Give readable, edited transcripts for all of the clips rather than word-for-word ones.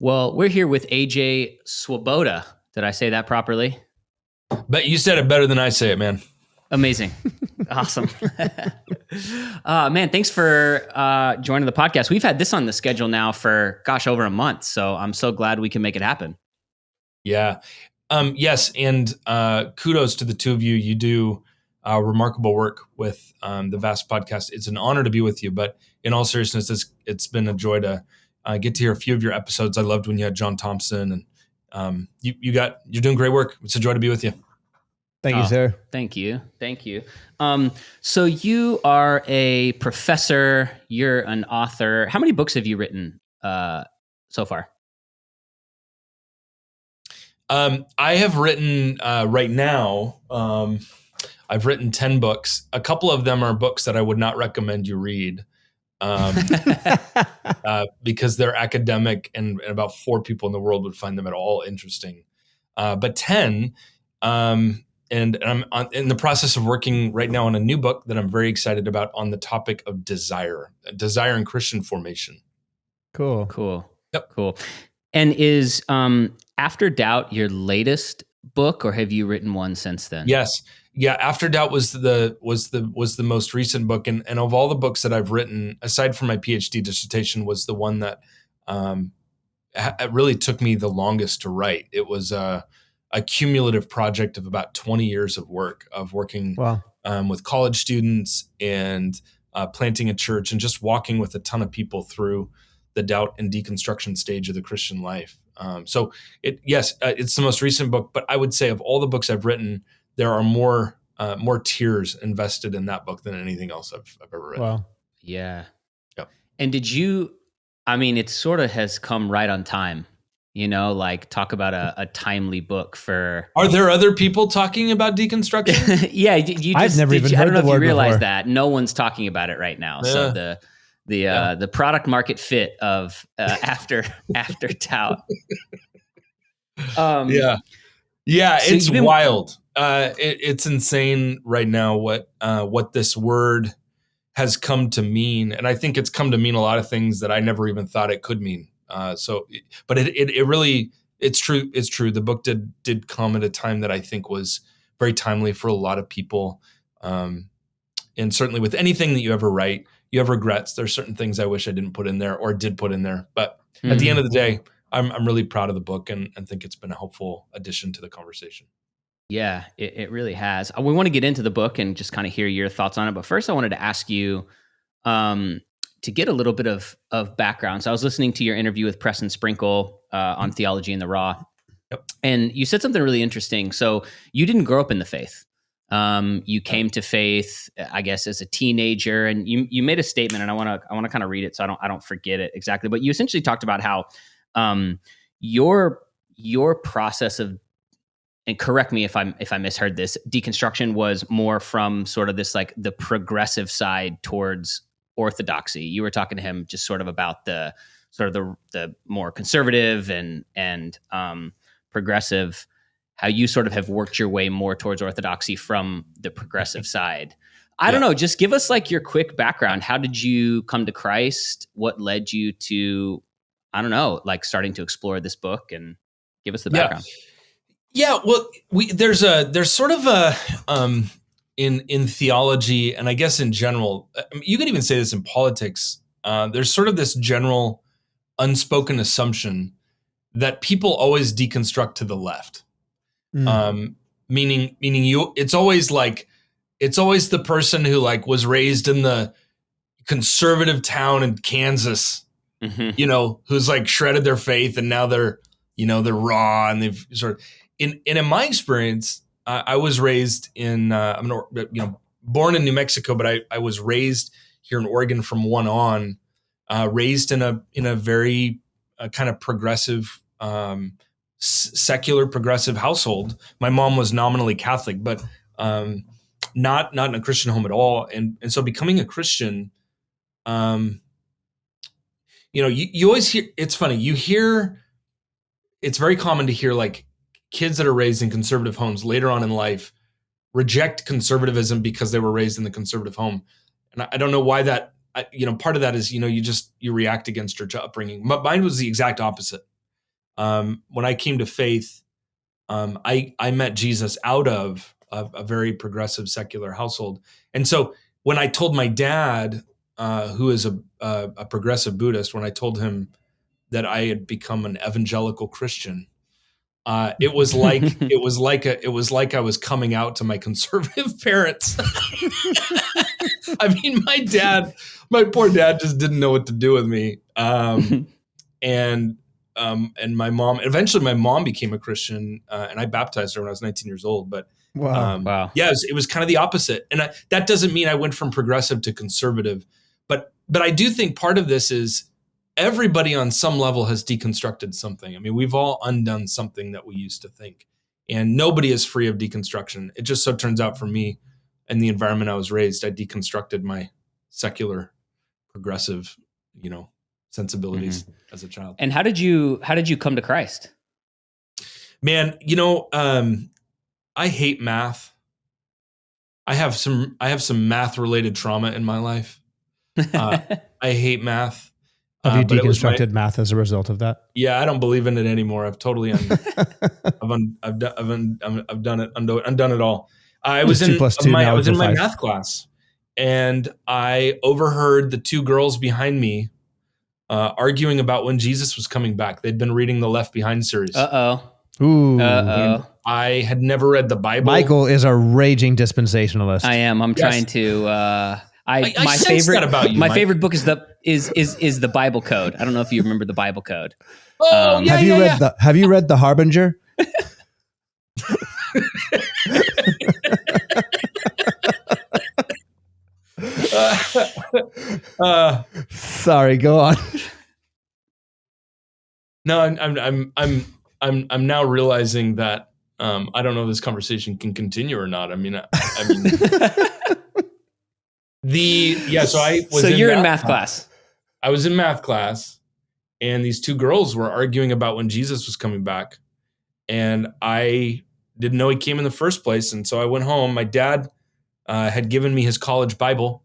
Well, we're here with AJ Swoboda. Did I say that properly? But you said it better than I say it, man. Amazing. Awesome. Man, thanks for joining the podcast. We've had this on the schedule now for, over a month. So I'm so glad we can make it happen. Yeah. Yes. And kudos to the two of you. You do remarkable work with the Vast podcast. It's an honor to be with you. But in all seriousness, it's been a joy to get to hear a few of your episodes. I loved when you had John Thompson, and you're doing great work. It's a joy to be with you. Thank you, sir. Thank you. So you are a professor, you're an author. How many books have you written so far? I have written right now, I've written 10 books. A couple of them are books that I would not recommend you read because they're academic and about 4 people in the world would find them at all interesting. But 10, and I'm in the process of working right now on a new book that I'm very excited about on the topic of desire and Christian formation. Cool. Yep. Cool. And is After Doubt your latest book, or have you written one since then? Yes. Yeah. After Doubt was the most recent book. And of all the books that I've written, aside from my PhD dissertation, was the one that it really took me the longest to write. It was a cumulative project of about 20 years of working with college students and planting a church and just walking with a ton of people through the doubt and deconstruction stage of the Christian life. So it's the most recent book, but I would say of all the books I've written, there are more tears invested in that book than anything else I've ever written. Wow. Yeah. Yep. And it sort of has come right on time. Talk about a timely book for. Are there other people talking about deconstruction? Yeah, I've never even heard the word before. I don't know if you realize that no one's talking about it right now. Yeah. So the product market fit of After Doubt. Yeah, so it's wild. It's insane right now what this word has come to mean, and I think it's come to mean a lot of things that I never even thought it could mean. But it really, it's true. It's true. The book did come at a time that I think was very timely for a lot of people. And certainly with anything that you ever write, you have regrets. There's certain things I wish I didn't put in there or did put in there. But at the end of the day, I'm really proud of the book and think it's been a helpful addition to the conversation. Yeah, it really has. We want to get into the book and just kind of hear your thoughts on it. But first I wanted to ask you, to get a little bit of background. So I was listening to your interview with Preston Sprinkle on Theology in the Raw. Yep. And you said something really interesting. So you didn't grow up in the faith. You came to faith, I guess, as a teenager, and you made a statement, and I want to kind of read it so I don't forget it exactly. But you essentially talked about how your process of, and correct me if I misheard this, deconstruction was more from sort of this like the progressive side towards orthodoxy. You were talking to him just sort of about the more conservative and progressive, how you sort of have worked your way more towards orthodoxy from the progressive side. I don't know, just give us like your quick background. How did you come to Christ? What led you to, I don't know, like starting to explore this book, and give us the background. Yeah. Well, there's sort of a, in theology, and I guess in general, you could even say this in politics, there's sort of this general unspoken assumption that people always deconstruct to the left. Meaning it's always the person who like was raised in the conservative town in Kansas, who's like shredded their faith, and now they're raw, and they've sort of, in my experience, I was raised in, born in New Mexico, but I was raised here in Oregon from one on, raised in a very kind of progressive, secular progressive household. My mom was nominally Catholic, but not in a Christian home at all. And so becoming a Christian, you always hear, it's funny, it's very common to hear like kids that are raised in conservative homes later on in life reject conservatism because they were raised in the conservative home. And I don't know why that, part of that is, you react against your upbringing. Mine was the exact opposite. when I came to faith, I met Jesus out of a very progressive secular household. And so when I told my dad, who is a progressive Buddhist, when I told him that I had become an evangelical Christian, it was like I was coming out to my conservative parents. I mean, my poor dad just didn't know what to do with me. And my mom, eventually my mom became a Christian, and I baptized her when I was 19 years old. But Wow. yeah, it was kind of the opposite. And that doesn't mean I went from progressive to conservative, but I do think part of this is everybody on some level has deconstructed something. I mean, we've all undone something that we used to think, and nobody is free of deconstruction. It just so turns out for me, in the environment I was raised, I deconstructed my secular, progressive, sensibilities as a child. And how did you come to Christ? Man, I hate math. I have some math related trauma in my life. I hate math. Have you deconstructed math as a result of that? Yeah, I don't believe in it anymore. I've totally I've done it all. I was in my math class, and I overheard the two girls behind me arguing about when Jesus was coming back. They'd been reading the Left Behind series. Ooh. And I had never read the Bible. Michael is a raging dispensationalist. I am. I'm trying to. I sense that about you, my Mike. favorite book is the Bible Code. I don't know if you remember the Bible Code. Oh, yeah, Have you read The Harbinger? Sorry, go on. No, I'm now realizing that I don't know if this conversation can continue or not. I mean, so you're in math class. I was in math class, and these two girls were arguing about when Jesus was coming back, and I didn't know he came in the first place. And so I went home. My dad had given me his college Bible,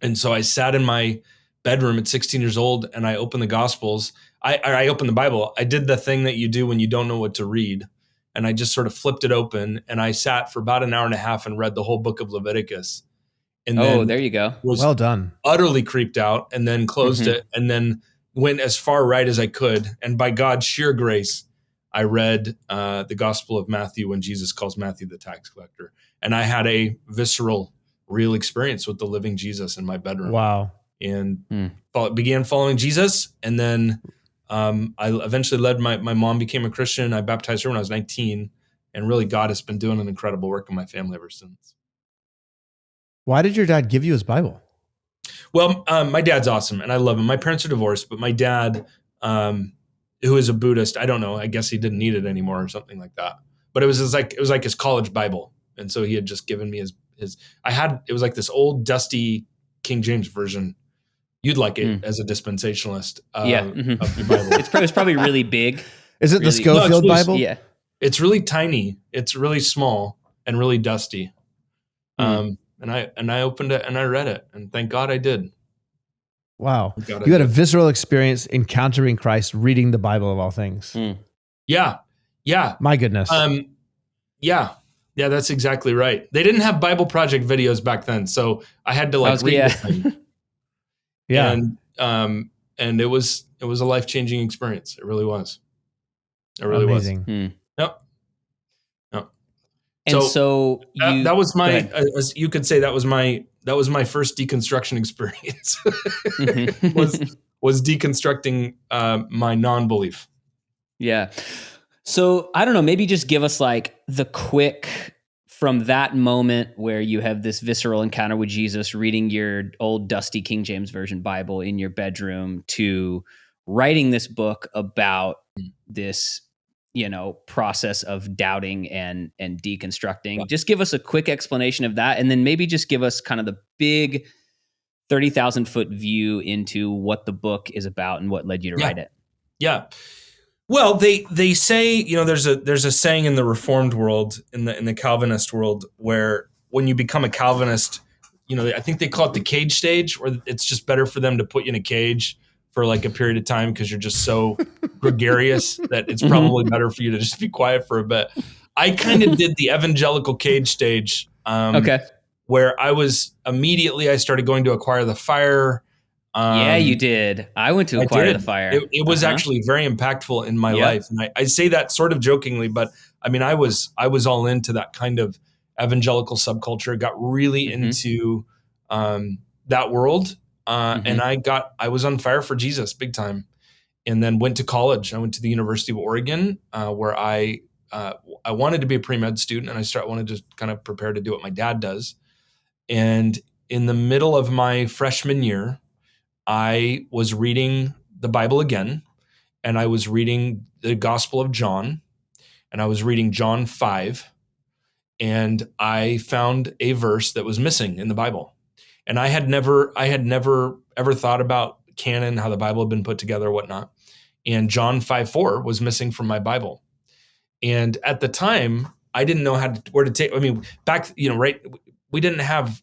and so I sat in my bedroom at 16 years old, and I opened the Gospels. I opened the Bible. I did the thing that you do when you don't know what to read, and I just sort of flipped it open, and I sat for about an hour and a half and read the whole book of Leviticus. And then there you go. Well done. Utterly creeped out, and then closed it, and then went as far right as I could. And by God's sheer grace, I read the Gospel of Matthew when Jesus calls Matthew the tax collector. And I had a visceral, real experience with the living Jesus in my bedroom. Wow. And began following Jesus. And then I eventually my mom became a Christian. I baptized her when I was 19. And really, God has been doing an incredible work in my family ever since. Why did your dad give you his Bible? Well, my dad's awesome, and I love him. My parents are divorced, but my dad, who is a Buddhist, I don't know. I guess he didn't need it anymore or something like that. But it was like his college Bible, and so he had just given me his. It was like this old dusty King James version. You'd like it as a dispensationalist. Of the Bible. It's probably really big. Is it the Schofield Bible? Yeah, it's really tiny. It's really small and really dusty. And I opened it and I read it, and thank God I did. Wow. You had a visceral experience encountering Christ, reading the Bible of all things. Yeah. My goodness. Yeah, that's exactly right. They didn't have Bible Project videos back then, so I had to read the thing. Yeah. And it was a life-changing experience. It really was. It really Amazing. was. Yep. And so that was my, you could say that was my first deconstruction experience. was deconstructing my non-belief. Yeah. So I don't know, maybe just give us like the quick, from that moment where you have this visceral encounter with Jesus, reading your old dusty King James Version Bible in your bedroom, to writing this book about this, process of doubting and deconstructing. Yeah. Just give us a quick explanation of that, and then maybe just give us kind of the big 30,000 foot view into what the book is about and what led you to write it. Yeah. Well, they say, there's a saying in the Reformed world, in the Calvinist world, where when you become a Calvinist, I think they call it the cage stage, where it's just better for them to put you in a cage for like a period of time because you're just so gregarious that it's probably better for you to just be quiet for a bit. I kind of did the evangelical cage stage. Where I started going to Acquire the Fire. Yeah, you did. I went to Acquire the Fire. It was actually very impactful in my life. And I say that sort of jokingly, but I mean, I was all into that kind of evangelical subculture, got really into that world. And I was on fire for Jesus big time. And then went to college. I went to the University of Oregon, where I wanted to be a pre-med student, and I wanted to kind of prepare to do what my dad does. And in the middle of my freshman year, I was reading the Bible again, and I was reading the Gospel of John, and I was reading John 5, and I found a verse that was missing in the Bible. And I had never ever thought about canon, how the Bible had been put together or whatnot. And John 5:4 was missing from my Bible. And at the time, I didn't know where to take. I mean, back, right? We didn't have,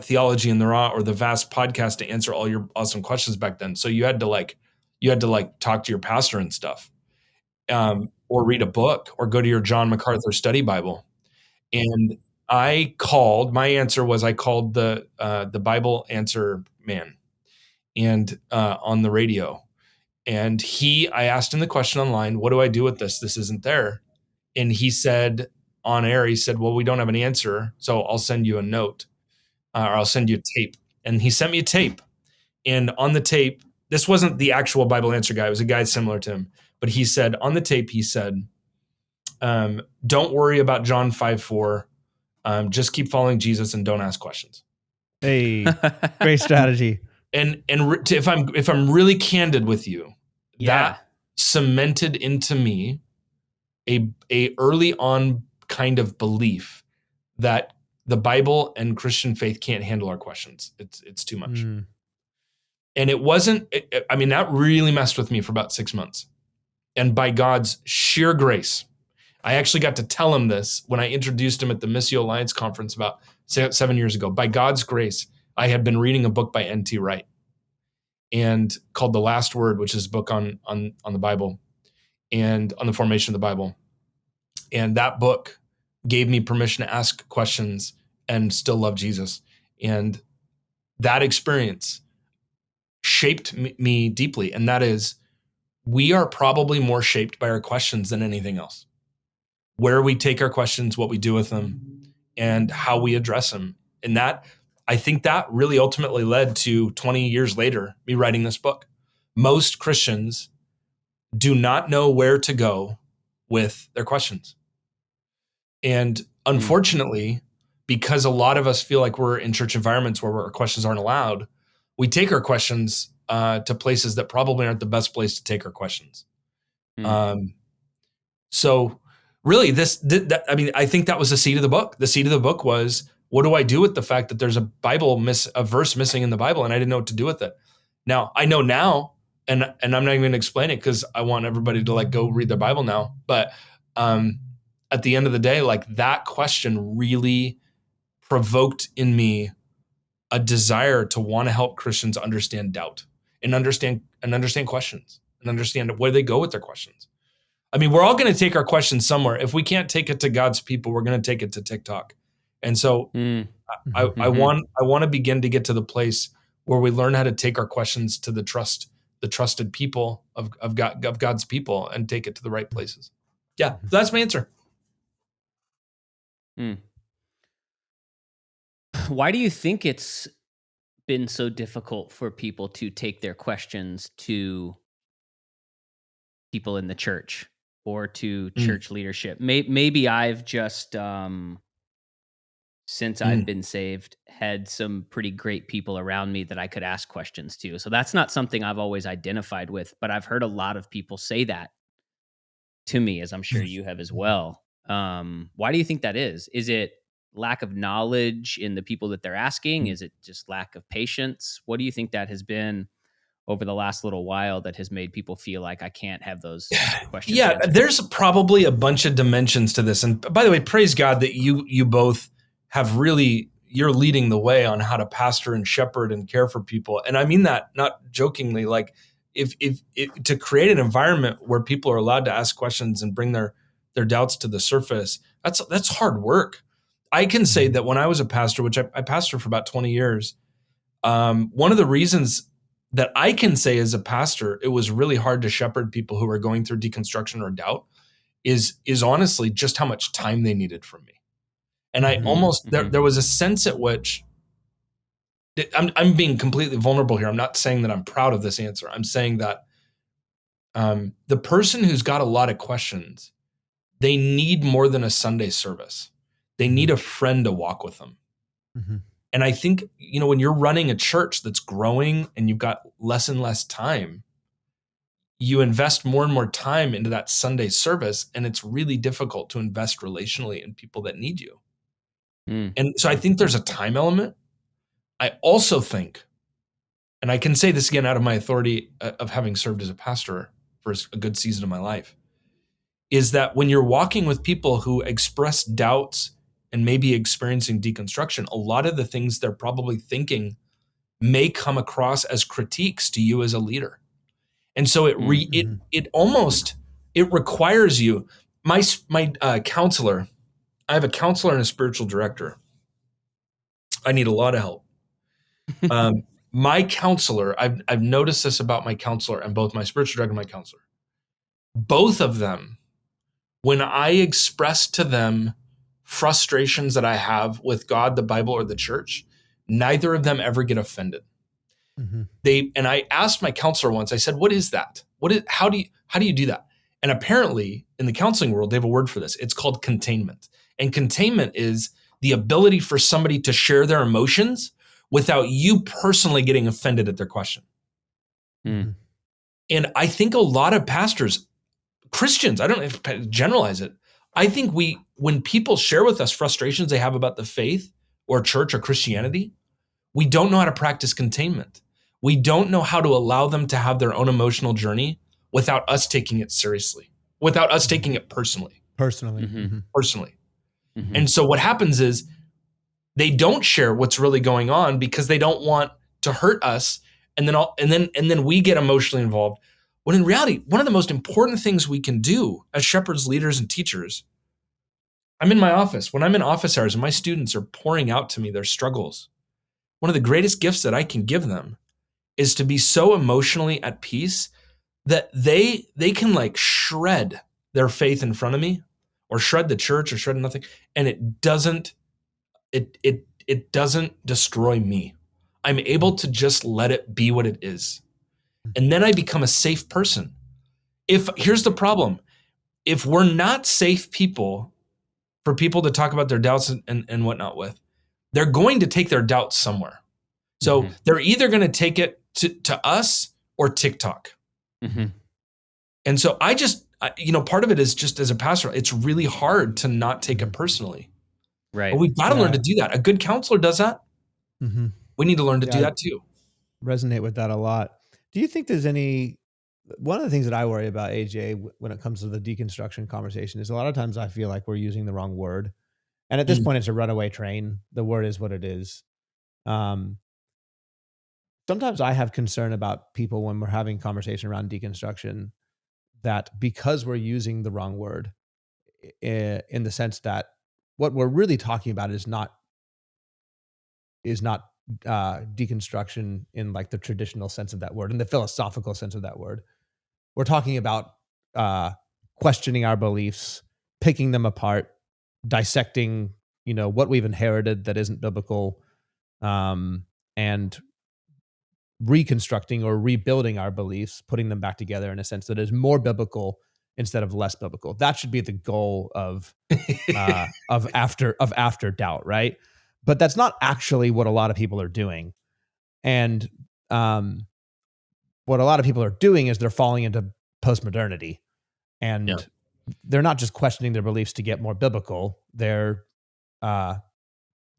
Theology in the Raw or the Vast podcast to answer all your awesome questions back then. So you had to talk to your pastor and stuff, or read a book, or go to your John MacArthur study Bible. And I called the Bible answer man, and on the radio. And I asked him the question online, what do I do with this? This isn't there. And he said on air, well, we don't have an answer, so I'll send you a note, or I'll send you a tape. And he sent me a tape. And on the tape, this wasn't the actual Bible answer guy. It was a guy similar to him. But he said, on the tape, don't worry about John 5:4. Just keep following Jesus and don't ask questions. Hey, great strategy. And if I'm really candid with you, that cemented into me a early on kind of belief that the Bible and Christian faith can't handle our questions. It's too much. And it wasn't. That really messed with me for about 6 months. And by God's sheer grace, I actually got to tell him this when I introduced him at the Missio Alliance conference about 7 years ago. By God's grace, I had been reading a book by N.T. Wright, and called The Last Word, which is a book on the Bible and on the formation of the Bible. And that book gave me permission to ask questions and still love Jesus. And that experience shaped me deeply. And that is, we are probably more shaped by our questions than anything else. Where we take our questions, what we do with them, and how we address them. And I think that really ultimately led to 20 years later, me writing this book. Most Christians do not know where to go with their questions. And unfortunately, because a lot of us feel like we're in church environments where our questions aren't allowed, we take our questions to places that probably aren't the best place to take our questions. So really, I think that was the seed of the book. The seed of the book was, what do I do with the fact that there's a verse missing in the Bible, and I didn't know what to do with it? Now, I know now, and I'm not even going to explain it because I want everybody to go read their Bible now. But at the end of the day, that question really provoked in me a desire to want to help Christians understand doubt and understand questions and understand where they go with their questions. I mean, we're all going to take our questions somewhere. If we can't take it to God's people, we're going to take it to TikTok. And so I want to begin to get to the place where we learn how to take our questions to the trusted people of God's people, and take it to the right places. Yeah, that's my answer. Why do you think it's been so difficult for people to take their questions to people in the church or to church leadership? Maybe I've just, since I've been saved, had some pretty great people around me that I could ask questions to. So that's not something I've always identified with, but I've heard a lot of people say that to me, as I'm sure you have as well. Why do you think that is? Is it lack of knowledge in the people that they're asking? Is it just lack of patience? What do you think that has been over the last little while that has made people feel like I can't have those questions answered? There's probably a bunch of dimensions to this. And by the way, praise God that you both have really, you're leading the way on how to pastor and shepherd and care for people. And I mean that not jokingly, like if to create an environment where people are allowed to ask questions and bring their doubts to the surface, that's hard work. I can say that when I was a pastor, which I pastored for about 20 years, one of the reasons that I can say as a pastor, it was really hard to shepherd people who were going through deconstruction or doubt is honestly just how much time they needed from me. And I almost, there was a sense at which, I'm being completely vulnerable here. I'm not saying that I'm proud of this answer. I'm saying that the person who's got a lot of questions, they need more than a Sunday service. They need a friend to walk with them. And I think, when you're running a church that's growing and you've got less and less time, you invest more and more time into that Sunday service, and it's really difficult to invest relationally in people that need you. And so I think there's a time element. I also think, and I can say this again out of my authority of having served as a pastor for a good season of my life, is that when you're walking with people who express doubts and maybe experiencing deconstruction, a lot of the things they're probably thinking may come across as critiques to you as a leader. And so it requires you. My counselor, I have a counselor and a spiritual director. I need a lot of help. My counselor, I've noticed this about my counselor and both my spiritual director and my counselor. Both of them, when I express to them frustrations that I have with God, the Bible, or the church, neither of them ever get offended. And I asked my counselor once, I said, what is that? How do you do that? And apparently in the counseling world, they have a word for this. It's called containment. And containment is the ability for somebody to share their emotions without you personally getting offended at their question. And I think a lot of pastors, Christians, I don't know if to generalize it, I think when people share with us frustrations they have about the faith or church or Christianity, we don't know how to practice containment. We don't know how to allow them to have their own emotional journey without us taking it seriously, without us taking it personally. Personally. And so what happens is they don't share what's really going on because they don't want to hurt us. And then we get emotionally involved. When in reality, one of the most important things we can do as shepherds, leaders, and teachers, I'm in my office. When I'm in office hours and my students are pouring out to me their struggles, one of the greatest gifts that I can give them is to be so emotionally at peace that they can like shred their faith in front of me or shred the church or shred nothing. And it doesn't destroy me. I'm able to just let it be what it is. And then I become a safe person. Here's the problem. If we're not safe people for people to talk about their doubts and whatnot with, they're going to take their doubts somewhere. So they're either going to take it to us or TikTok. And so part of it is just as a pastor, it's really hard to not take it personally. Right. But we've got to learn to do that. A good counselor does that. We need to learn to do that too. Resonate with that a lot. Do you think there's one of the things that I worry about, AJ, when it comes to the deconstruction conversation is a lot of times I feel like we're using the wrong word. And at this point, it's a runaway train. The word is what it is. Sometimes I have concern about people when we're having conversation around deconstruction that because we're using the wrong word in the sense that what we're really talking about is not deconstruction in like the traditional sense of that word, in the philosophical sense of that word. We're talking about questioning our beliefs, picking them apart, dissecting, what we've inherited that isn't biblical, and reconstructing or rebuilding our beliefs, putting them back together in a sense that is more biblical instead of less biblical. That should be the goal of after doubt, right? But that's not actually what a lot of people are doing. And what a lot of people are doing is they're falling into postmodernity, and they're not just questioning their beliefs to get more biblical. They're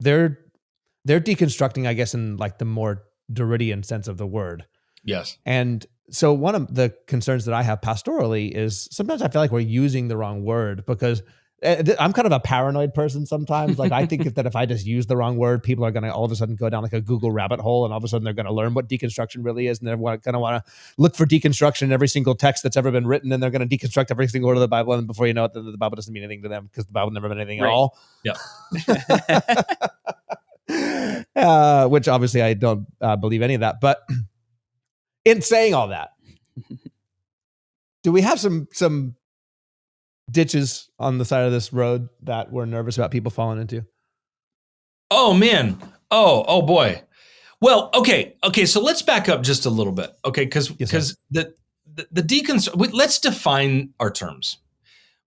deconstructing, I guess, in like the more Derridian sense of the word. Yes. And so one of the concerns that I have pastorally is sometimes I feel like we're using the wrong word because I'm kind of a paranoid person sometimes. Like I think that if I just use the wrong word, people are going to all of a sudden go down like a Google rabbit hole, and all of a sudden they're going to learn what deconstruction really is, and they're going to want to look for deconstruction in every single text that's ever been written, and they're going to deconstruct every single word of the Bible, and before you know it, the Bible doesn't mean anything to them because the Bible never meant anything at all. Yeah. Which obviously I don't believe any of that. But in saying all that, do we have some ditches on the side of this road that we're nervous about people falling into? Oh man. Oh boy. Well, okay. So let's back up just a little bit. Okay. Cause the deconstruction, let's define our terms.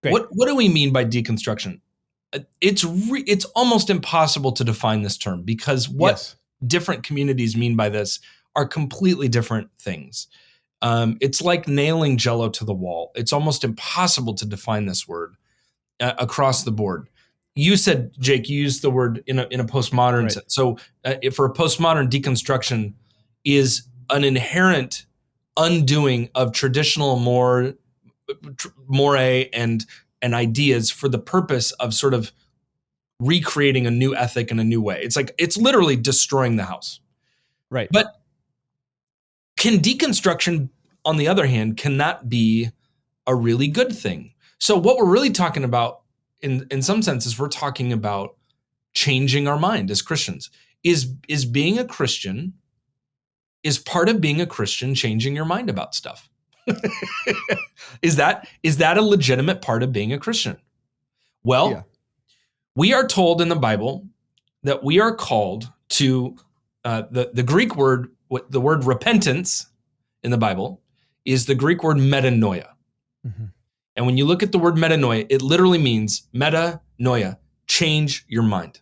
Great. What do we mean by deconstruction? It's almost impossible to define this term because what different communities mean by this are completely different things. It's like nailing Jell-O to the wall. It's almost impossible to define this word across the board. You said, Jake, you used the word in a postmodern sense. So for a postmodern, deconstruction is an inherent undoing of traditional more and ideas for the purpose of sort of recreating a new ethic in a new way. It's literally destroying the house. Right. But can deconstruction, on the other hand, can that be a really good thing? So what we're really talking about in some senses, we're talking about changing our mind as Christians. Is being a Christian, is part of being a Christian changing your mind about stuff? Is that a legitimate part of being a Christian? Well, we are told in the Bible that we are called to the Greek word, the word repentance in the Bible is the Greek word metanoia. Mm-hmm. And when you look at the word metanoia, it literally means metanoia, change your mind.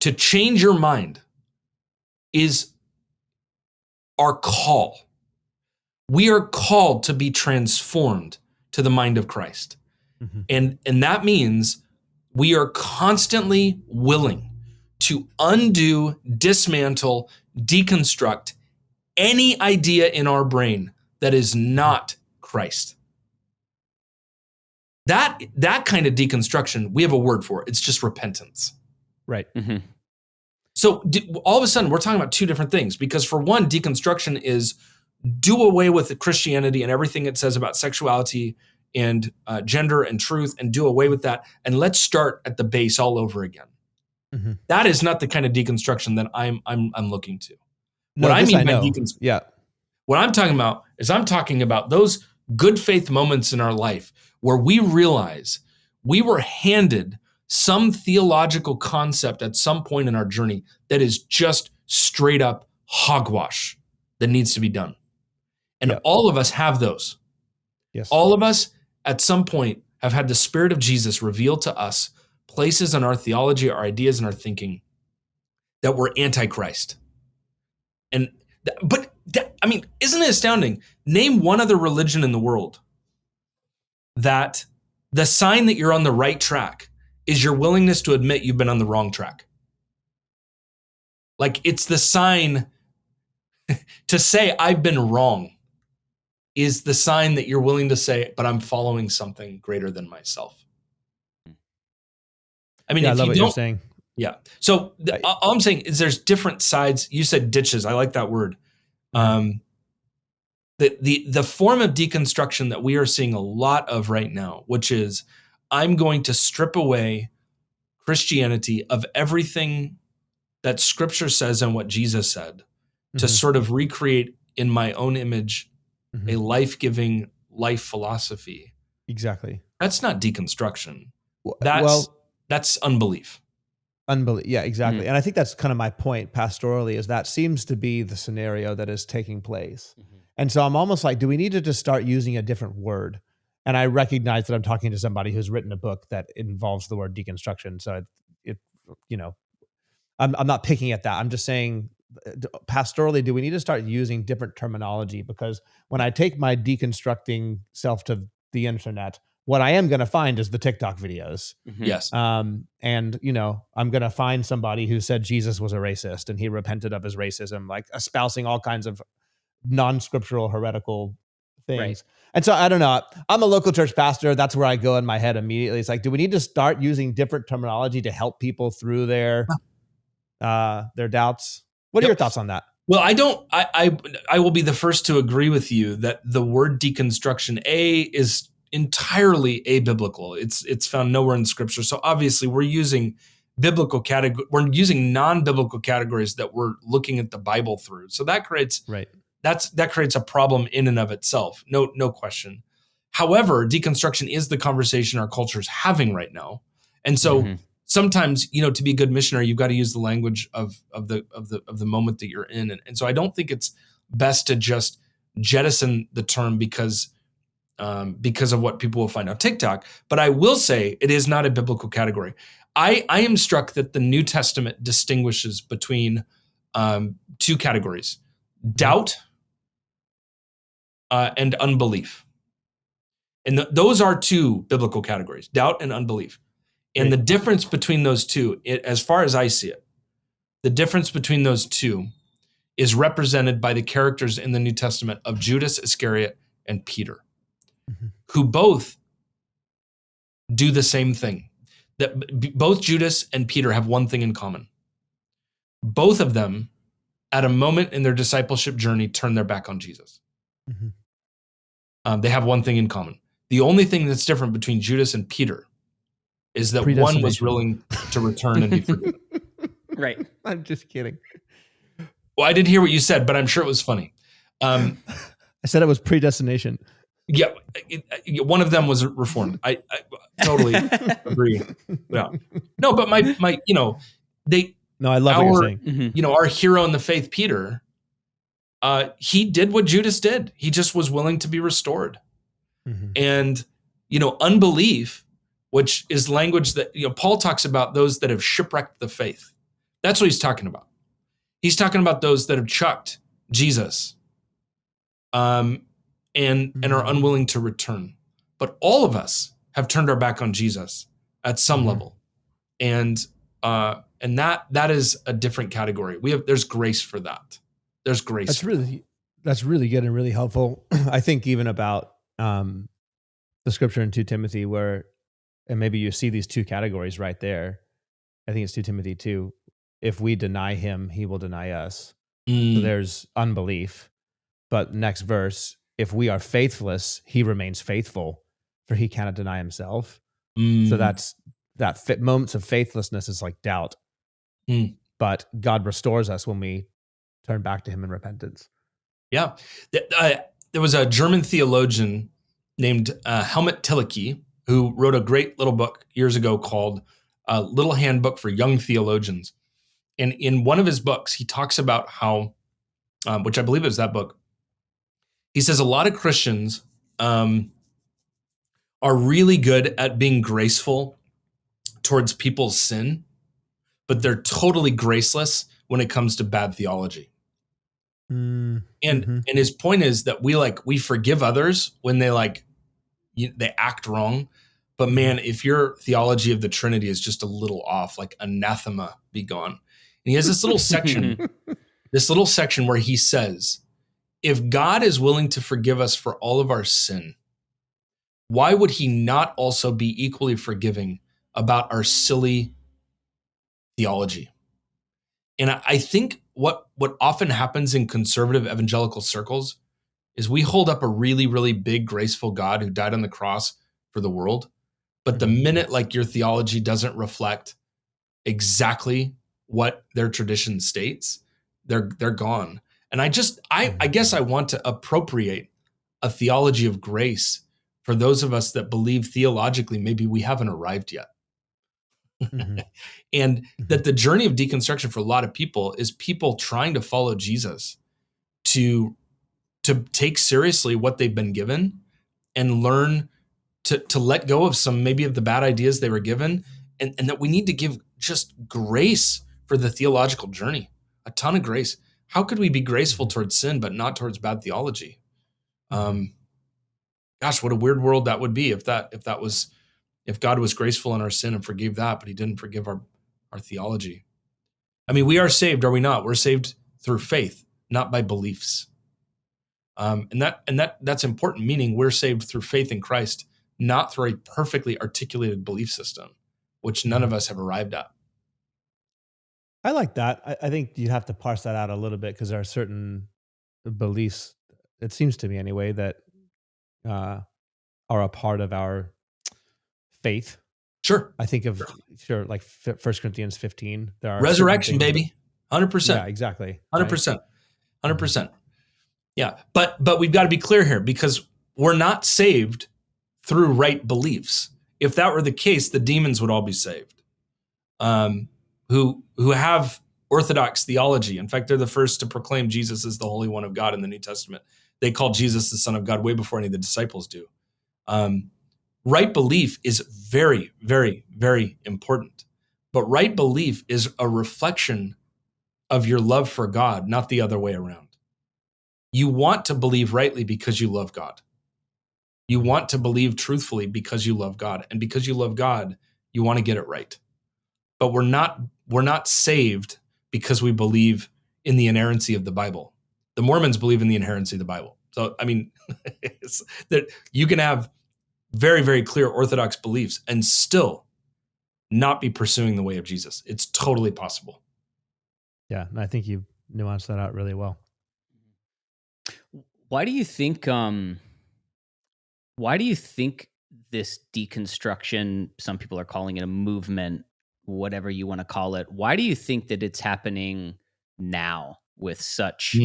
To change your mind is our call. We are called to be transformed to the mind of Christ. Mm-hmm. And that means we are constantly willing to undo, dismantle, deconstruct any idea in our brain that is not Christ. That kind of deconstruction, we have a word for it. It's just repentance. Right. Mm-hmm. So all of a sudden, we're talking about two different things because for one, deconstruction is do away with Christianity and everything it says about sexuality and gender and truth and do away with that. And let's start at the base all over again. Mm-hmm. That is not the kind of deconstruction that I'm looking to. No, what I mean by deconstruction, what I'm talking about is I'm talking about those good faith moments in our life where we realize we were handed some theological concept at some point in our journey that is just straight up hogwash that needs to be done. And all of us have those. Yes. All of us at some point have had the Spirit of Jesus reveal to us places in our theology, our ideas, and our thinking that were anti-Christ. Isn't it astounding? Name one other religion in the world that the sign that you're on the right track is your willingness to admit you've been on the wrong track. Like it's the sign to say I've been wrong is the sign that you're willing to say, but I'm following something greater than myself. I mean, I love what you're saying. Yeah. So all I'm saying is there's different sides. You said ditches. I like that word. The form of deconstruction that we are seeing a lot of right now, which is I'm going to strip away Christianity of everything that Scripture says and what Jesus said to sort of recreate in my own image a life-giving life philosophy. Exactly. That's not deconstruction. That's unbelief. Yeah, exactly. And I think that's kind of my point pastorally is that seems to be the scenario that is taking place. And so I'm almost like, do we need to just start using a different word? And I recognize that I'm talking to somebody who's written a book that involves the word deconstruction. So I'm not picking at that. I'm just saying pastorally, do we need to start using different terminology? Because when I take my deconstructing self to the internet, what I am going to find is the TikTok videos. Yes. And, I'm going to find somebody who said Jesus was a racist and he repented of his racism, like espousing all kinds of non-scriptural heretical things. Right. And so I don't know. I'm a local church pastor. That's where I go in my head immediately. It's like, do we need to start using different terminology to help people through their doubts? What are your thoughts on that? Well, I will be the first to agree with you that the word deconstruction is entirely abiblical. It's found nowhere in Scripture. So obviously we're using we're using non-biblical categories that we're looking at the Bible through. So that creates that creates a problem in and of itself. No question. However, deconstruction is the conversation our culture is having right now. And so sometimes, to be a good missionary, you've got to use the language of the moment that you're in. And so I don't think it's best to just jettison the term because of what people will find on TikTok. But I will say it is not a biblical category. I am struck that the New Testament distinguishes between two categories: doubt and unbelief. And those are two biblical categories: doubt and unbelief. And the difference between those two, as far as I see it, the difference between those two is represented by the characters in the New Testament of Judas Iscariot and Peter, who both do the same thing. That both Judas and Peter have one thing in common. Both of them, at a moment in their discipleship journey, turn their back on Jesus. They have one thing in common. The only thing that's different between Judas and Peter is that one was willing to return and be forgiven. Right. I'm just kidding. Well, I didn't hear what you said, but I'm sure it was funny. I said it was predestination. Yeah, one of them was reformed. I totally agree. Yeah. No, but my No, I love what you're saying. Our hero in the faith, Peter, he did what Judas did. He just was willing to be restored. And, unbelief, which is language that, Paul talks about those that have shipwrecked the faith. That's what he's talking about. He's talking about those that have chucked Jesus and are unwilling to return. But all of us have turned our back on Jesus at some level. And that is a different category. There's grace for that. There's grace. That's really good and really helpful. I think even about the scripture in 2 Timothy where, and maybe you see these two categories right there. I think it's 2 Timothy 2. If we deny him, he will deny us. So there's unbelief. But next verse, if we are faithless, he remains faithful, for he cannot deny himself. So that's moments of faithlessness is like doubt. But God restores us when we turn back to him in repentance. Yeah. There was a German theologian named Helmut Tillich who wrote a great little book years ago called Little Handbook for Young Theologians. And in one of his books, he talks about how, which I believe is that book, he says a lot of Christians are really good at being graceful towards people's sin, but they're totally graceless when it comes to bad theology. And his point is that we forgive others when they act wrong. But man, if your theology of the Trinity is just a little off, like anathema be gone. And he has this little section where he says, if God is willing to forgive us for all of our sin, why would he not also be equally forgiving about our silly theology? And I think what often happens in conservative evangelical circles is we hold up a really, really big, graceful God who died on the cross for the world. But the minute your theology doesn't reflect exactly what their tradition states, they're gone. And I guess I want to appropriate a theology of grace for those of us that believe theologically maybe we haven't arrived yet. And that the journey of deconstruction for a lot of people is people trying to follow Jesus to take seriously what they've been given and learn to let go of some maybe of the bad ideas they were given, and that we need to give just grace for the theological journey, a ton of grace. How could we be graceful towards sin but not towards bad theology? Gosh, what a weird world that would be if God was graceful in our sin and forgave that, but he didn't forgive our theology. I mean, we are saved, are we not? We're saved through faith, not by beliefs. That's important, meaning we're saved through faith in Christ, not through a perfectly articulated belief system, which none of us have arrived at. I like that. I think you'd have to parse that out a little bit because there are certain beliefs, it seems to me anyway, that are a part of our faith. Sure. I think of, like 1 Corinthians 15. There are resurrection, baby. 100%. Yeah, exactly. 100%. 100%. Yeah. But we've got to be clear here, because we're not saved through right beliefs. If that were the case, the demons would all be saved. Who have orthodox theology. In fact, they're the first to proclaim Jesus as the Holy One of God in the New Testament. They call Jesus the Son of God way before any of the disciples do. Right belief is very, very, very important. But right belief is a reflection of your love for God, not the other way around. You want to believe rightly because you love God. You want to believe truthfully because you love God. And because you love God, you want to get it right. But we're not saved because we believe in the inerrancy of the Bible. The Mormons believe in the inerrancy of the Bible. So, I mean, it's that you can have very, very clear orthodox beliefs and still not be pursuing the way of Jesus. It's totally possible. Yeah, and I think you nuanced that out really well. Why do you think this deconstruction, some people are calling it a movement, whatever you want to call it, why do you think that it's happening now with such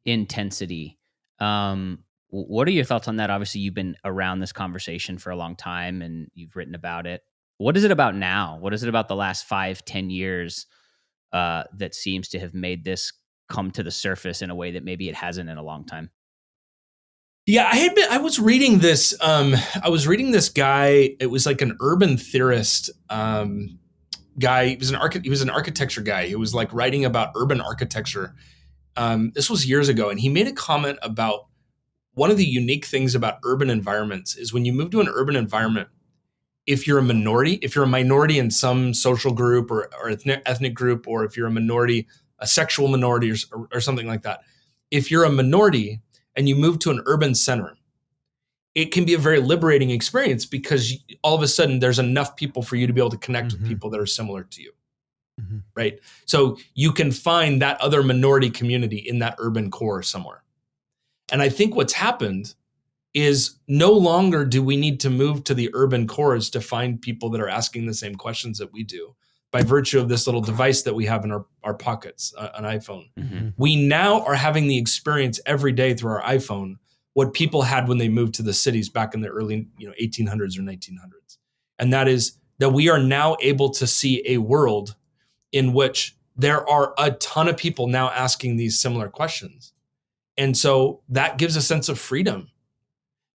intensity? What are your thoughts on that? Obviously, you've been around this conversation for a long time and you've written about it. What is it about now? What is it about the last 5-10 years that seems to have made this come to the surface in a way that maybe it hasn't in a long time? Yeah, I was reading this. I was reading this guy. It was like an urban theorist guy. He was an architecture guy. He was like writing about urban architecture. This was years ago, and he made a comment about one of the unique things about urban environments is when you move to an urban environment, if you're a minority in some social group or ethnic group, or if you're a minority, a sexual minority or something like that, if you're a minority and you move to an urban center, it can be a very liberating experience because all of a sudden there's enough people for you to be able to connect with people that are similar to you. Right? So you can find that other minority community in that urban core somewhere. And I think what's happened is no longer do we need to move to the urban cores to find people that are asking the same questions that we do by virtue of this little device that we have in our pockets, an iPhone. We now are having the experience every day through our iPhone what people had when they moved to the cities back in the early 1800s or 1900s. And that is that we are now able to see a world in which there are a ton of people now asking these similar questions. And so that gives a sense of freedom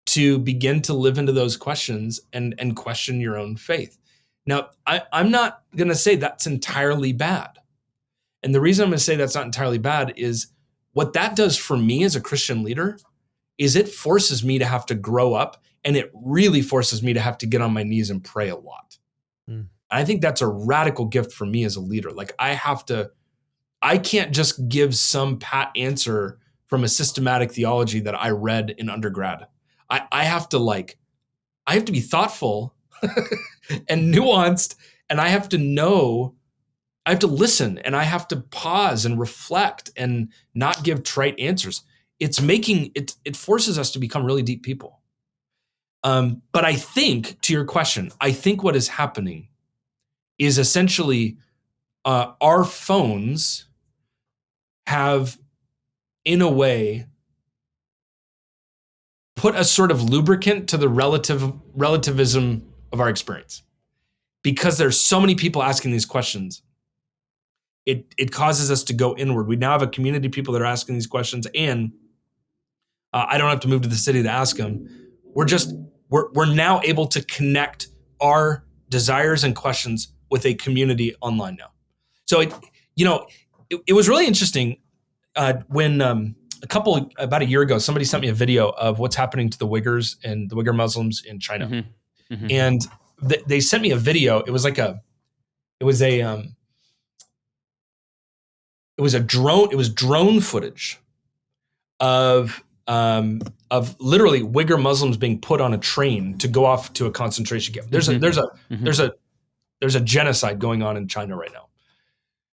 to begin to live into those questions and question your own faith. Now, I'm not going to say that's entirely bad. And the reason I'm going to say that's not entirely bad is what that does for me as a Christian leader is it forces me to have to grow up, and it really forces me to have to get on my knees and pray a lot. I think that's a radical gift for me as a leader. Like I can't just give some pat answer from a systematic theology that I read in undergrad. I have to be thoughtful and nuanced, and I have to listen, and I have to pause and reflect and not give trite answers. It forces us to become really deep people. But I think, to your question, I think what is happening is essentially our phones have, in a way, put a sort of lubricant to the relativism of our experience. Because there's so many people asking these questions, it causes us to go inward. We now have a community of people that are asking these questions, and I don't have to move to the city to ask them. We're now able to connect our desires and questions with a community online now. So it was really interesting when about a year ago, somebody sent me a video of what's happening to the Uyghurs and the Uyghur Muslims in China. And they sent me a video. It was drone footage of of literally Uyghur Muslims being put on a train to go off to a concentration camp. There's a genocide going on in China right now.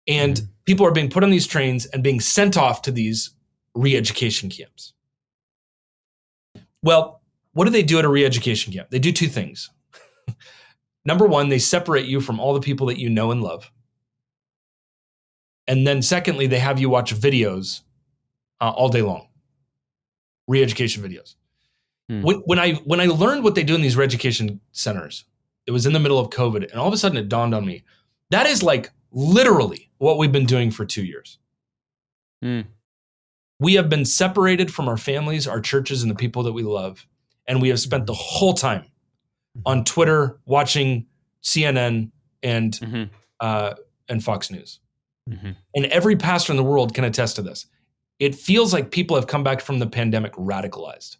And people are being put on these trains and being sent off to these re-education camps. Well, what do they do at a re-education camp? They do two things. Number one, they separate you from all the people that you know and love. And then secondly, they have you watch videos all day long. Re-education videos. When I learned what they do in these re-education centers, it was in the middle of COVID, and all of a sudden it dawned on me, that is like literally what we've been doing for 2 years. We have been separated from our families, our churches, and the people that we love. And we have spent the whole time on Twitter watching CNN and Fox News. And every pastor in the world can attest to this. It feels like people have come back from the pandemic radicalized.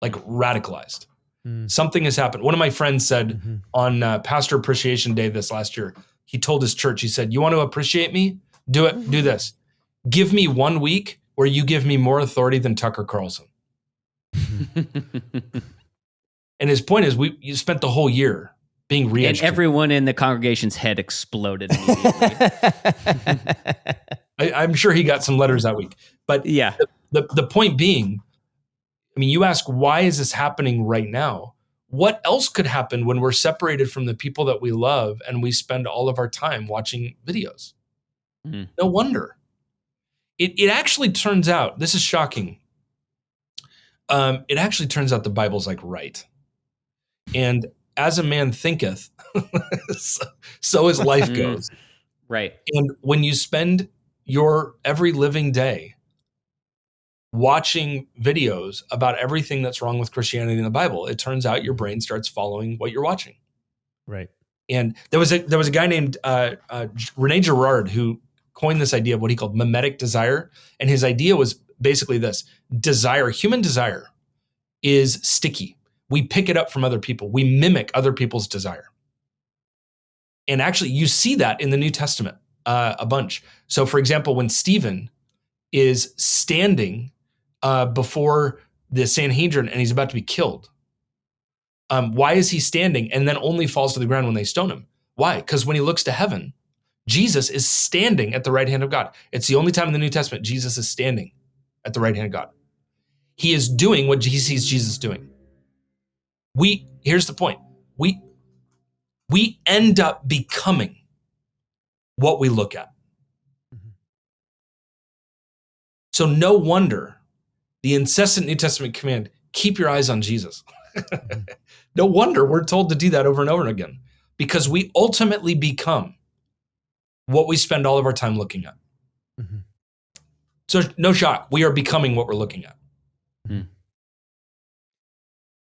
Like radicalized. Something has happened. One of my friends said on Pastor Appreciation Day this last year, he told his church, he said, you want to appreciate me? Do it. Do this. Give me 1 week where you give me more authority than Tucker Carlson. And his point is, you spent the whole year being re-educated. And everyone in the congregation's head exploded immediately. I'm sure he got some letters that week. But yeah, the point being, I mean, you ask, why is this happening right now? What else could happen when we're separated from the people that we love and we spend all of our time watching videos? No wonder. It actually turns out, this is shocking. It actually turns out the Bible's like right. And as a man thinketh, so his life goes. Right. And when you spend your every living day watching videos about everything that's wrong with Christianity in the Bible, it turns out your brain starts following what you're watching. Right. And there was a guy named Rene Girard who coined this idea of what he called Memetic Desire. And his idea was basically this: desire, human desire, is sticky. We pick it up from other people. We mimic other people's desire. And actually, you see that in the New Testament a bunch. So, for example, when Stephen is standing before the Sanhedrin and he's about to be killed, why is he standing and then only falls to the ground when they stone him? Why? Because when he looks to heaven, Jesus is standing at the right hand of God. It's the only time in the New Testament Jesus is standing at the right hand of God. He is doing what he sees Jesus doing. Here's the point. We end up becoming what we look at. So no wonder the incessant New Testament command, keep your eyes on Jesus. No wonder we're told to do that over and over again, because we ultimately become what we spend all of our time looking at. So no shock, we are becoming what we're looking at.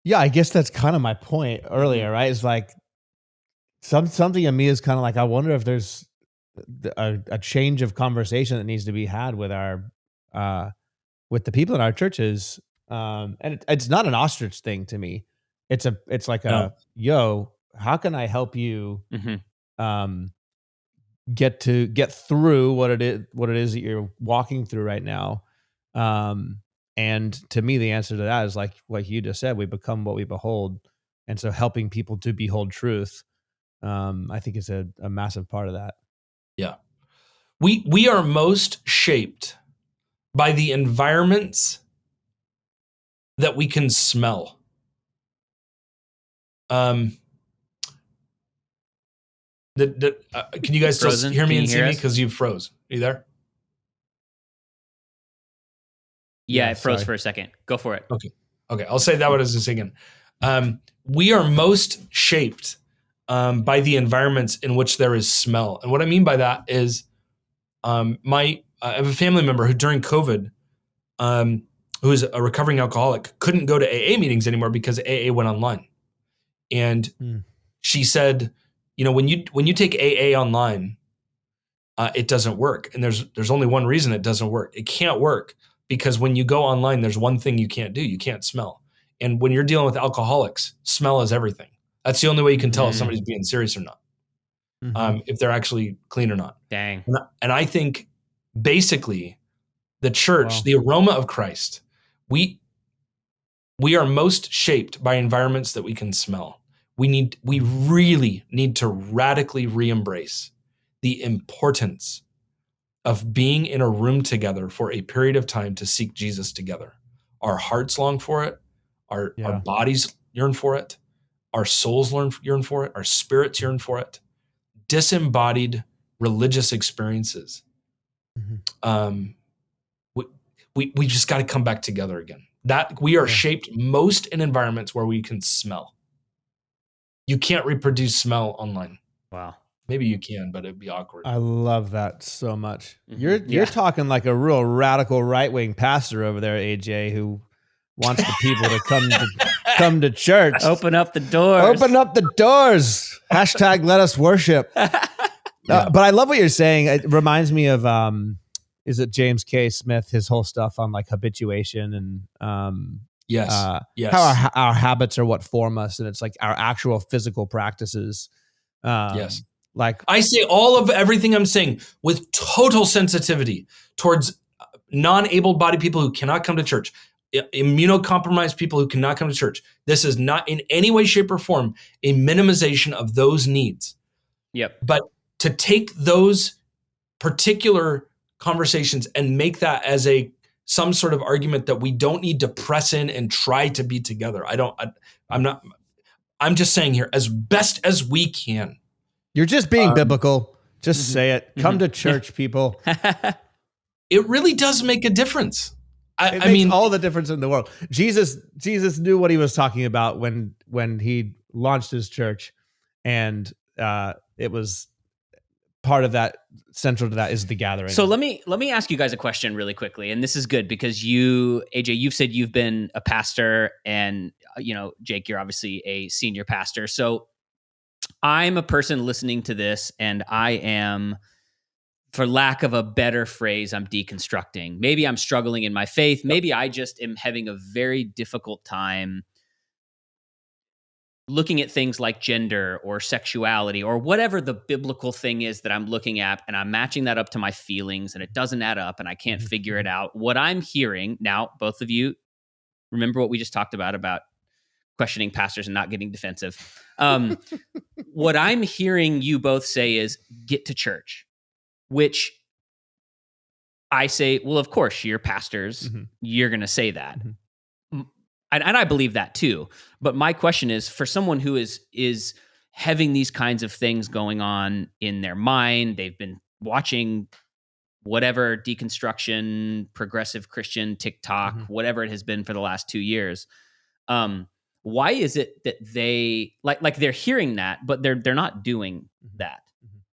Yeah, I guess that's kind of my point earlier, right? It's like something in me is kind of like, I wonder if there's a change of conversation that needs to be had with with the people in our churches. And it's not an ostrich thing to me. It's like yo, how can I help you get through what it is that you're walking through right now? And to me, the answer to that is like you just said, we become what we behold. And so helping people to behold truth, I think is a massive part of that. Yeah. We are most shaped by the environments that we can smell. Can you guys still hear me and see me? Because you froze. Are you there? Yeah, it froze for a second. Go for it. Okay. I'll say that one as a again. We are most shaped by the environments in which there is smell. And what I mean by that is I have a family member who during COVID, who is a recovering alcoholic, couldn't go to AA meetings anymore because AA went online. And she said, when you take AA online, it doesn't work. And there's only one reason it doesn't work. It can't work because when you go online, there's one thing you can't do. You can't smell. And when you're dealing with alcoholics, smell is everything. That's the only way you can tell if somebody's being serious or not, if they're actually clean or not. Dang. And I think basically The church, Wow. the aroma of Christ. We are most shaped by environments that we can smell. We really need to radically re-embrace the importance of being in a room together for a period of time to seek Jesus together. Our hearts long for it. Our bodies yearn for it. Our souls yearn for it. Our spirits yearn for it. Disembodied religious experiences. We just got to come back together again. That we are shaped most in environments where we can smell. You can't reproduce smell online. Wow. Maybe you can, but it'd be awkward. I love that so much. You're talking like a real radical right-wing pastor over there, AJ, who wants the people to come to church. Open up the doors. Open up the doors. Hashtag let us worship. But I love what you're saying. It reminds me of is it James K. Smith, his whole stuff on like habituation and yes. how our habits are what form us, and it's like our actual physical practices. Yes. Like I say all of everything I'm saying with total sensitivity towards non-able-bodied people who cannot come to church, immunocompromised people who cannot come to church. This is not in any way, shape, or form a minimization of those needs. Yep. But to take those particular conversations and make that as some sort of argument that we don't need to press in and try to be together. I'm just saying here, as best as we can. You're just being biblical. Just say it. Come to church, people. It really does make a difference. I mean, all the difference in the world. Jesus knew what he was talking about when he launched his church, and it was part of that. Central to that is the gathering. So let me ask you guys a question really quickly, and this is good because you, AJ, you've said you've been a pastor, and Jake, you're obviously a senior pastor. So I'm a person listening to this, and I am, for lack of a better phrase, I'm deconstructing. Maybe I'm struggling in my faith. Maybe I just am having a very difficult time looking at things like gender or sexuality or whatever the biblical thing is that I'm looking at, and I'm matching that up to my feelings, and it doesn't add up, and I can't figure it out. What I'm hearing now, both of you, remember what we just talked about questioning pastors and not getting defensive. What I'm hearing you both say is get to church, which I say, well, of course, you're pastors. You're going to say that. And I believe that too. But my question is, for someone who is having these kinds of things going on in their mind, they've been watching whatever deconstruction, progressive Christian, TikTok, whatever it has been for the last 2 years. Why is it that they like they're hearing that, but they're not doing that?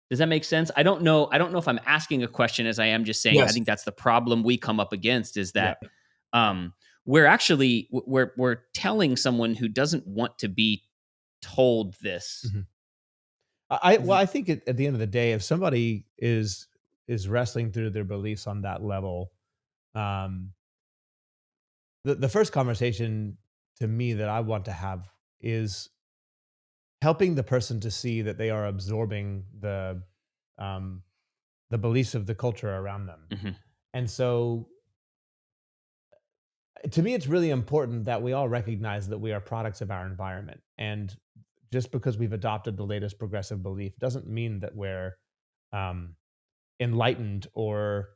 Does that make sense? I don't know if I'm asking a question as I am just saying. Yes. I think that's the problem we come up against is that we're telling someone who doesn't want to be told this. I think at the end of the day, if somebody is wrestling through their beliefs on that level, the first conversation to me that I want to have is helping the person to see that they are absorbing the beliefs of the culture around them. And so to me, it's really important that we all recognize that we are products of our environment. And just because we've adopted the latest progressive belief doesn't mean that we're enlightened or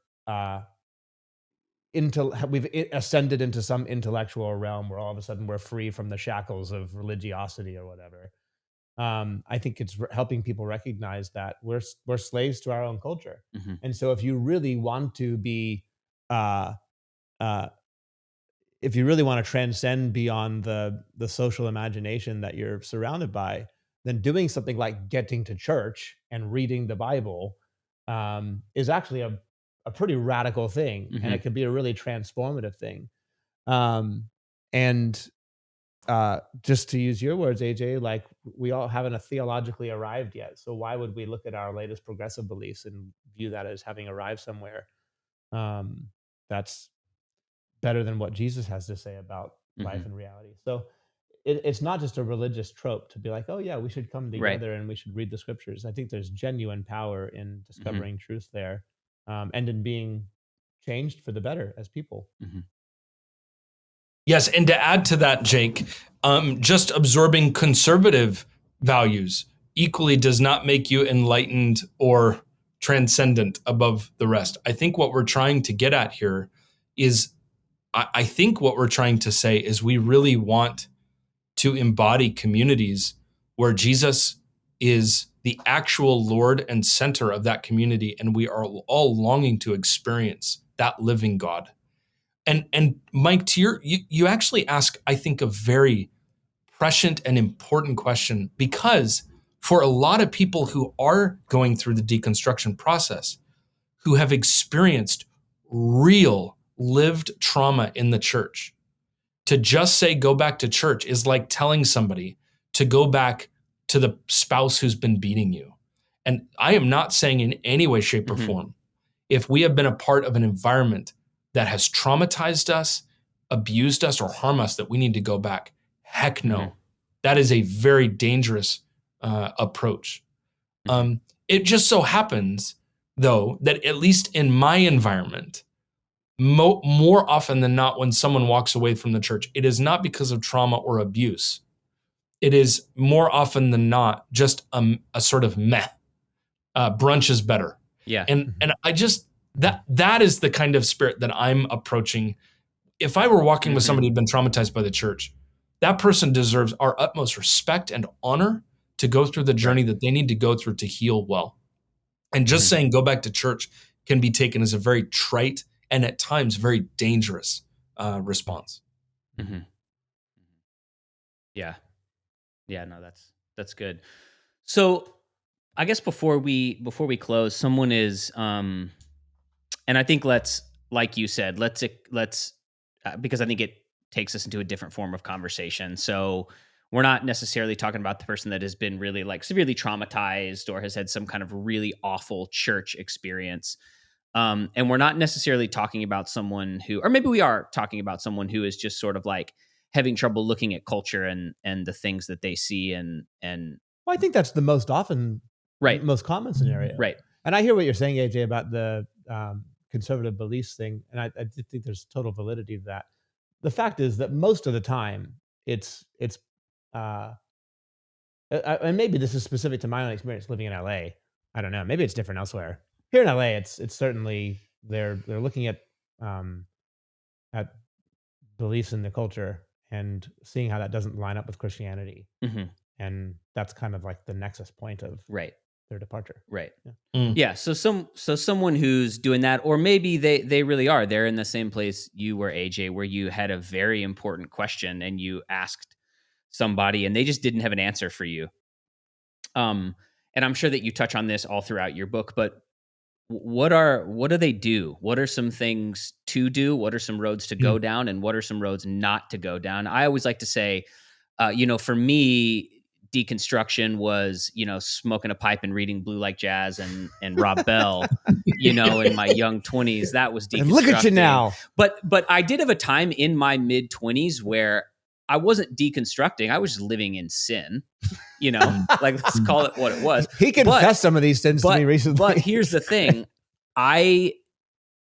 we've ascended into some intellectual realm where all of a sudden we're free from the shackles of religiosity or whatever. I think it's helping people recognize that we're slaves to our own culture. And so if you really want to be, if you really want to transcend beyond the social imagination that you're surrounded by, then doing something like getting to church and reading the Bible is actually a pretty radical thing, and it can be a really transformative thing. And just to use your words, AJ, like we all haven't theologically arrived yet. So why would we look at our latest progressive beliefs and view that as having arrived somewhere? That's better than what Jesus has to say about life and reality. So it's not just a religious trope to be like, oh yeah, we should come together and we should read the scriptures. I think there's genuine power in discovering truth there, and in being changed for the better as people. Mm-hmm. Yes, and to add to that, Jake, just absorbing conservative values equally does not make you enlightened or transcendent above the rest. I think what we're trying to get at here is, I think what we're trying to say is we really want to embody communities where Jesus is the actual Lord and center of that community, and we are all longing to experience that living God. And Mike, to you actually ask, I think, a very prescient and important question, because for a lot of people who are going through the deconstruction process, who have experienced real lived trauma in the church, to just say go back to church is like telling somebody to go back to the spouse who's been beating you. And I am not saying in any way, shape, or form, if we have been a part of an environment that has traumatized us, abused us, or harmed us, that we need to go back. Heck no. That is a very dangerous approach. It just so happens, though, that at least in my environment, more often than not, when someone walks away from the church, it is not because of trauma or abuse. It is more often than not just a sort of meh. Brunch is better. Yeah. And I just, that is the kind of spirit that I'm approaching. If I were walking with somebody who'd been traumatized by the church, that person deserves our utmost respect and honor to go through the journey that they need to go through to heal well. And just saying go back to church can be taken as a very trite and at times very dangerous response. Mm-hmm. Yeah. Yeah, no, that's good. So I guess before we close, someone is, and I think like you said, let's because I think it takes us into a different form of conversation. So we're not necessarily talking about the person that has been really like severely traumatized or has had some kind of really awful church experience. And we're not necessarily talking about someone who, or maybe we are talking about someone who is just sort of like having trouble looking at culture and the things that they see and well, I think that's the most often, most common scenario. Right. And I hear what you're saying, AJ, about the conservative beliefs thing. And I think there's total validity to that. The fact is that most of the time it's and maybe this is specific to my own experience living in LA. I don't know. Maybe it's different elsewhere. Here in LA, it's certainly they're looking at beliefs in the culture and seeing how that doesn't line up with Christianity. And that's kind of like the nexus point of their departure. Right. Yeah. So someone who's doing that, or maybe they really are. They're in the same place you were, AJ, where you had a very important question and you asked somebody and they just didn't have an answer for you. And I'm sure that you touch on this all throughout your book, but what do they do? What are some things to do? What are some roads to go down, and what are some roads not to go down? I always like to say, for me, deconstruction was, smoking a pipe and reading Blue Like Jazz and Rob Bell, in my young 20s. That was deconstructing. And look at you now. But I did have a time in my mid 20s where I wasn't deconstructing. I was just living in sin, like let's call it what it was. He confessed some of these sins to me recently. But here's the thing. I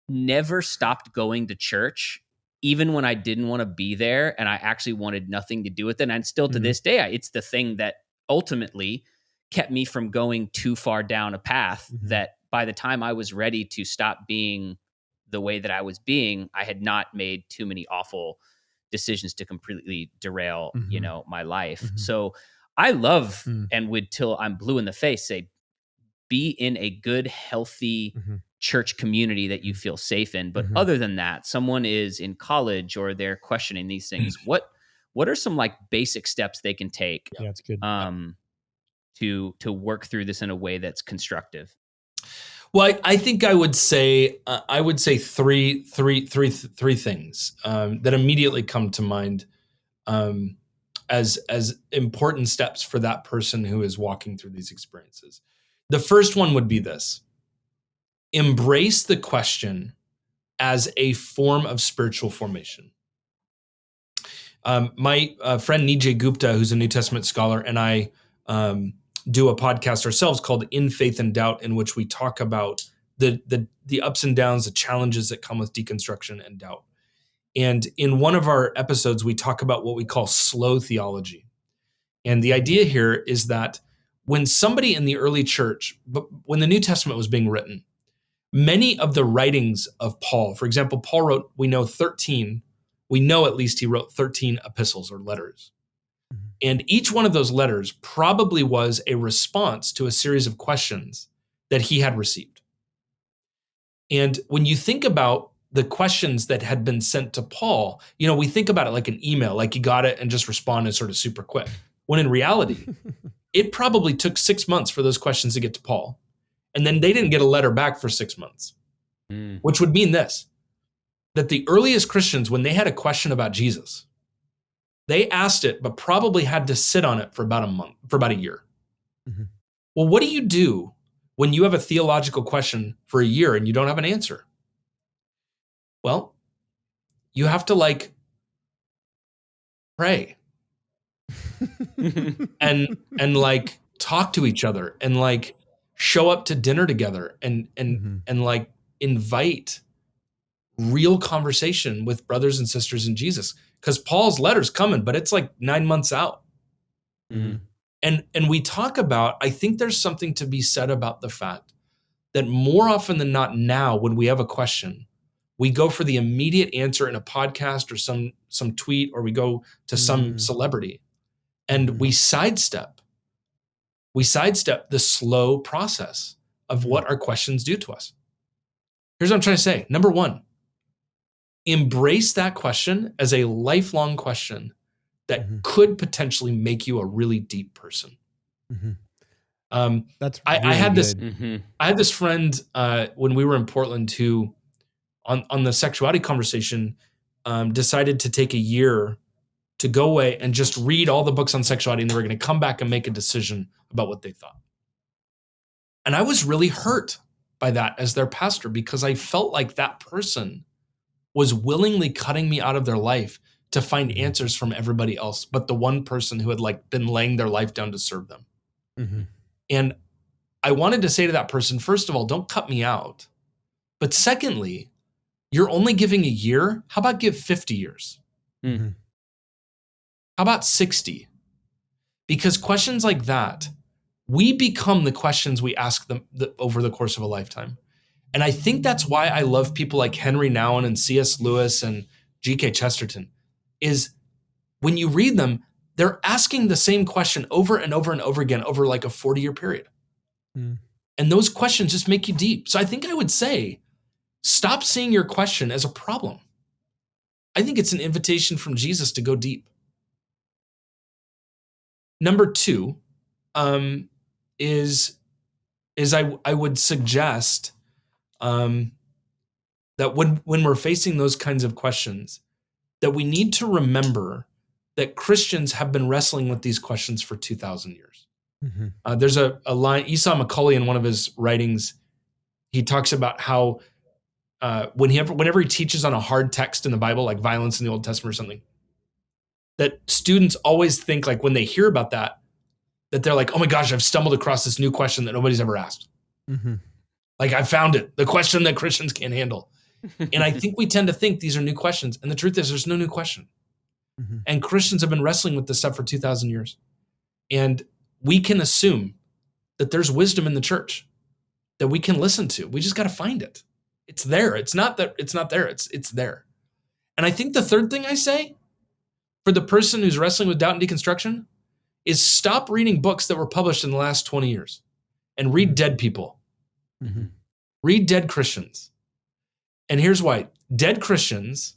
never stopped going to church, even when I didn't want to be there and I actually wanted nothing to do with it. And still to this day, it's the thing that ultimately kept me from going too far down a path that by the time I was ready to stop being the way that I was being, I had not made too many awful decisions to completely derail, my life. So I love and would, till I'm blue in the face, say, be in a good, healthy church community that you feel safe in. But other than that, someone is in college or they're questioning these things. What are some like basic steps they can take? Yeah, that's good. To work through this in a way that's constructive? Well, I think I would say three things that immediately come to mind as important steps for that person who is walking through these experiences. The first one would be this: embrace the question as a form of spiritual formation. My friend Nijay Gupta, who's a New Testament scholar, and I do a podcast ourselves called In Faith and Doubt, in which we talk about the ups and downs, the challenges that come with deconstruction and doubt. And in one of our episodes, we talk about what we call slow theology. And the idea here is that when somebody in the early church, but when the New Testament was being written, many of the writings of Paul, for example, Paul wrote, we know at least he wrote 13 epistles or letters. And each one of those letters probably was a response to a series of questions that he had received. And when you think about the questions that had been sent to Paul, we think about it like an email, like he got it and just responded sort of super quick. When in reality, it probably took 6 months for those questions to get to Paul. And then they didn't get a letter back for 6 months, which would mean this, that the earliest Christians, when they had a question about Jesus, they asked it, but probably had to sit on it for about a year. Mm-hmm. Well, what do you do when you have a theological question for a year and you don't have an answer? Well, you have to pray and talk to each other and show up to dinner together and invite real conversation with brothers and sisters in Jesus. Because Paul's letter's coming, but it's 9 months out. Mm-hmm. And we talk about, I think there's something to be said about the fact that more often than not now, when we have a question, we go for the immediate answer in a podcast or some tweet, or we go to some celebrity, and we sidestep the slow process of what our questions do to us. Here's what I'm trying to say. Number one, embrace that question as a lifelong question that could potentially make you a really deep person. Mm-hmm. That's really I had good. I had this friend when we were in Portland who, on the sexuality conversation, decided to take a year to go away and just read all the books on sexuality, and they were going to come back and make a decision about what they thought. And I was really hurt by that as their pastor, because I felt like that person was willingly cutting me out of their life to find answers from everybody else, but the one person who had been laying their life down to serve them. Mm-hmm. And I wanted to say to that person, first of all, don't cut me out. But secondly, you're only giving a year. How about give 50 years? Mm-hmm. How about 60? Because questions like that, we become the questions we ask them over the course of a lifetime. And I think that's why I love people like Henry Nouwen and C.S. Lewis and G.K. Chesterton, is when you read them, they're asking the same question over and over and over again over a 40-year period. Mm. And those questions just make you deep. So I think I would say, stop seeing your question as a problem. I think it's an invitation from Jesus to go deep. Number two is I would suggest that when we're facing those kinds of questions, that we need to remember that Christians have been wrestling with these questions for 2,000 years. Mm-hmm. There's a line, Esau McCaulley, in one of his writings, he talks about how whenever he teaches on a hard text in the Bible, like violence in the Old Testament or something, that students always think when they hear about that they're like, oh my gosh, I've stumbled across this new question that nobody's ever asked. Mm-hmm. I found it, the question that Christians can't handle. And I think we tend to think these are new questions. And the truth is, there's no new question. Mm-hmm. And Christians have been wrestling with this stuff for 2,000 years. And we can assume that there's wisdom in the church that we can listen to. We just got to find it. It's there. It's not that it's not there. It's there. And I think the third thing I say for the person who's wrestling with doubt and deconstruction is stop reading books that were published in the last 20 years and read dead people. Mm-hmm. Read dead Christians. And here's why. Dead Christians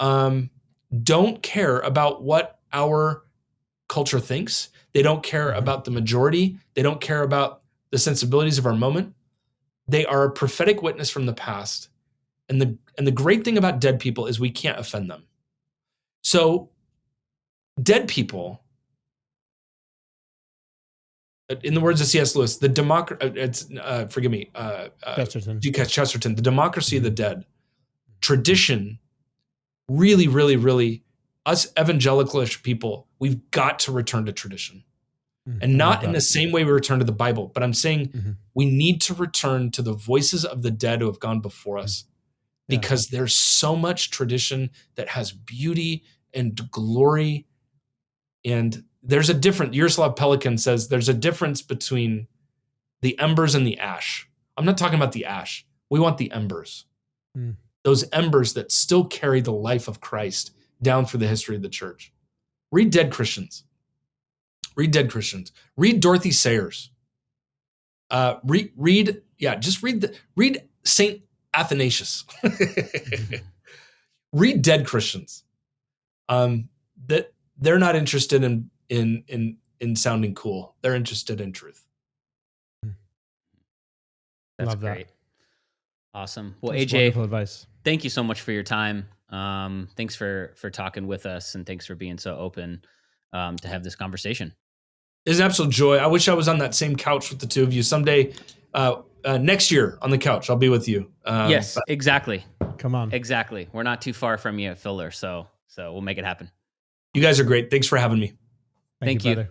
don't care about what our culture thinks. They don't care about the majority. They don't care about the sensibilities of our moment. They are a prophetic witness from the past. And the great thing about dead people is we can't offend them. So dead people, in the words of C.S. Lewis, the Chesterton, the democracy of the dead, tradition, really, us evangelicalish people, we've got to return to tradition. And not in the same way we return to the Bible, but I'm saying we need to return to the voices of the dead who have gone before us, because there's so much tradition that has beauty and glory. And there's a different, Yaroslav Pelikan says there's a difference between the embers and the ash. I'm not talking about the ash. We want the embers. Those embers that still carry the life of Christ down through the history of the church. Read Dead Christians. Read Dead Christians. Read Dorothy Sayers. Read Saint Athanasius. Read Dead Christians. That they're not interested in sounding cool. They're interested in truth. That's Love great. That. Awesome. Well, That's AJ, wonderful advice. Thank you so much for your time. Thanks for talking with us, and thanks for being so open to have this conversation. It's an absolute joy. I wish I was on that same couch with the two of you someday. Next year on the couch, I'll be with you. Yes, exactly. Come on. Exactly. We're not too far from you at Fuller, so we'll make it happen. You guys are great. Thanks for having me. Thank you. Brother.